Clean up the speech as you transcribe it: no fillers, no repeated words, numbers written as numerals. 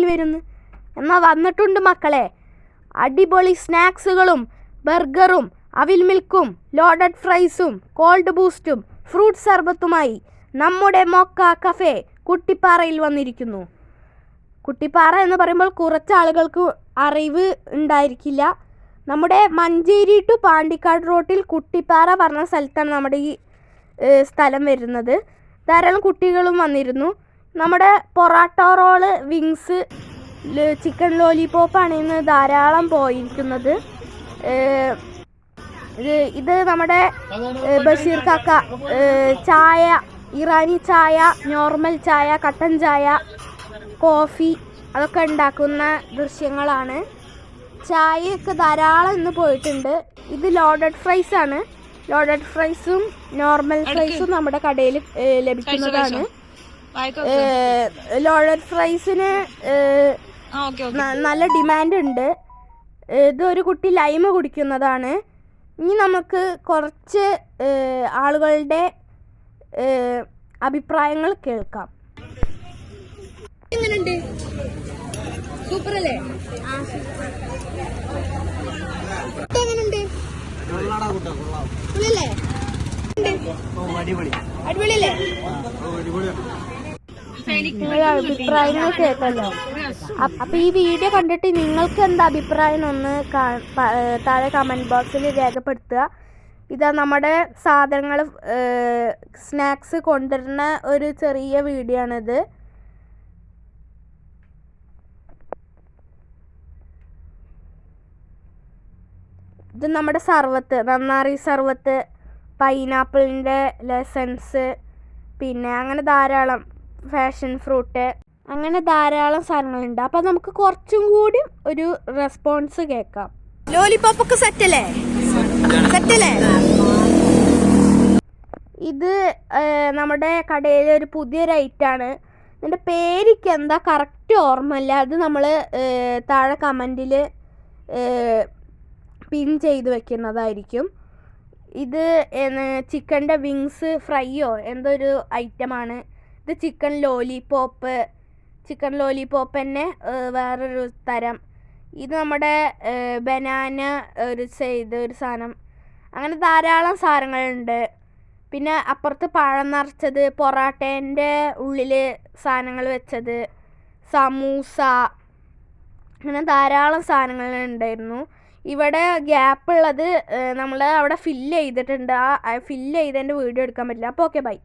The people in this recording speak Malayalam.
കടയിൽ വരുന്നു. എന്നാൽ വന്നിട്ടുണ്ട് മക്കളെ. അടിപൊളി സ്നാക്സുകളും ബർഗറും അവിൽ മിൽക്കും ലോഡഡ് ഫ്രൈസും കോൾഡ് ബൂസ്റ്റും ഫ്രൂട്ട് സർബത്തുമായി നമ്മുടെ മൊക്ക കഫേ കുട്ടിപ്പാറയിൽ വന്നിരിക്കുന്നു. കുട്ടിപ്പാറ എന്ന് പറയുമ്പോൾ കുറച്ച് ആളുകൾക്ക് അറിവ് ഉണ്ടായിരിക്കില്ല. നമ്മുടെ മഞ്ചേരി ടു പാണ്ടിക്കാട് റോട്ടിൽ കുട്ടിപ്പാറ പറഞ്ഞ സ്ഥലത്താണ് നമ്മുടെ ഈ സ്ഥലം വരുന്നത്. ധാരാളം കുട്ടികളും വന്നിരുന്നു. നമ്മുടെ പൊറാട്ട റോള്, വിങ്സ്, ചിക്കൻ ലോലിപോപ്പാണ് ഇന്ന് ധാരാളം പോയിരിക്കുന്നത്. ഇത് നമ്മുടെ ബഷീർ കാക്ക ചായ, ഇറാനി ചായ, നോർമൽ ചായ, കട്ടൻ ചായ, കോഫി അതൊക്കെ ഉണ്ടാക്കുന്ന ദൃശ്യങ്ങളാണ്. ചായയൊക്കെ ധാരാളം ഇന്ന് പോയിട്ടുണ്ട്. ഇത് ലോഡഡ് ഫ്രൈസ് ആണ്. ലോഡഡ് ഫ്രൈസും നോർമൽ ഫ്രൈസും നമ്മുടെ കടയിൽ ലഭിക്കുന്നതാണ്. ലോഡഡ് ഫ്രൈസിന് നല്ല ഡിമാൻഡ് ഉണ്ട്. ഇതൊരു കുട്ടി ലൈമ് കുടിക്കുന്നതാണ്. ഇനി നമുക്ക് കുറച്ച് ആളുകളുടെ അഭിപ്രായങ്ങൾ കേൾക്കാം. എങ്ങനെയുണ്ട്? സൂപ്പർ അല്ലേ? എങ്ങനെയുണ്ട്? അടിപൊളിയല്ലേ? നിങ്ങളുടെ അഭിപ്രായങ്ങൾ കേട്ടല്ലോ. അപ്പൊ ഈ വീഡിയോ കണ്ടിട്ട് നിങ്ങൾക്ക് എന്താ അഭിപ്രായം ഒന്ന് താഴെ കമന്റ് ബോക്സിൽ രേഖപ്പെടുത്തുക. ഇതാ നമ്മുടെ സാധനങ്ങൾ സ്നാക്സ് കൊണ്ടുവരുന്ന ഒരു ചെറിയ വീഡിയോ ആണിത്. ഇത് നമ്മുടെ സർവത്ത്, നന്നാറി സർവത്ത്, പൈനാപ്പിളിൻ്റെ ലെസൻസ്, പിന്നെ അങ്ങനെ ധാരാളം ഫാഷൻ ഫ്രൂട്ട്, അങ്ങനെ ധാരാളം സാധനങ്ങളുണ്ട്. അപ്പം നമുക്ക് കുറച്ചും കൂടി ഒരു റെസ്പോൺസ് കേൾക്കാം. ലോലിപോപ്പൊക്കെ സെറ്റല്ലേ? സെറ്റല്ലേ? ഇത് നമ്മുടെ കടയിലെ ഒരു പുതിയൊരു ഐറ്റാണ്. ഇതിൻ്റെ പേരിക്ക് എന്താ കറക്റ്റ് ഓർമ്മയില്ല. അത് നമ്മൾ താഴെ കമൻറ്റിൽ പിൻ ചെയ്ത് വെക്കുന്നതായിരിക്കും. ഇത് ചിക്കൻ്റെ വിങ്സ് ഫ്രൈയോ എന്തോ ഒരു ഐറ്റമാണ്. ഇത് ചിക്കൻ ലോലിപോപ്പ് തന്നെ വേറൊരു തരം. ഇത് നമ്മുടെ ബനാന ഒരു സാധനം. അങ്ങനെ ധാരാളം സാധനങ്ങളുണ്ട്. പിന്നെ അപ്പുറത്ത് പഴം നിറച്ചത്, പൊറാട്ടേൻ്റെ ഉള്ളിൽ സാധനങ്ങൾ വെച്ചത്, സമൂസ, അങ്ങനെ ധാരാളം സാധനങ്ങളുണ്ടായിരുന്നു. ഇവിടെ ഗ്യാപ്പ് ഉള്ളത് നമ്മൾ അവിടെ ഫില്ല് ചെയ്തിട്ടുണ്ട്. ആ ഫില്ല് ചെയ്തതിൻ്റെ വീഡിയോ എടുക്കാൻ പറ്റില്ല. അപ്പോൾ ഓക്കെ, ബൈ.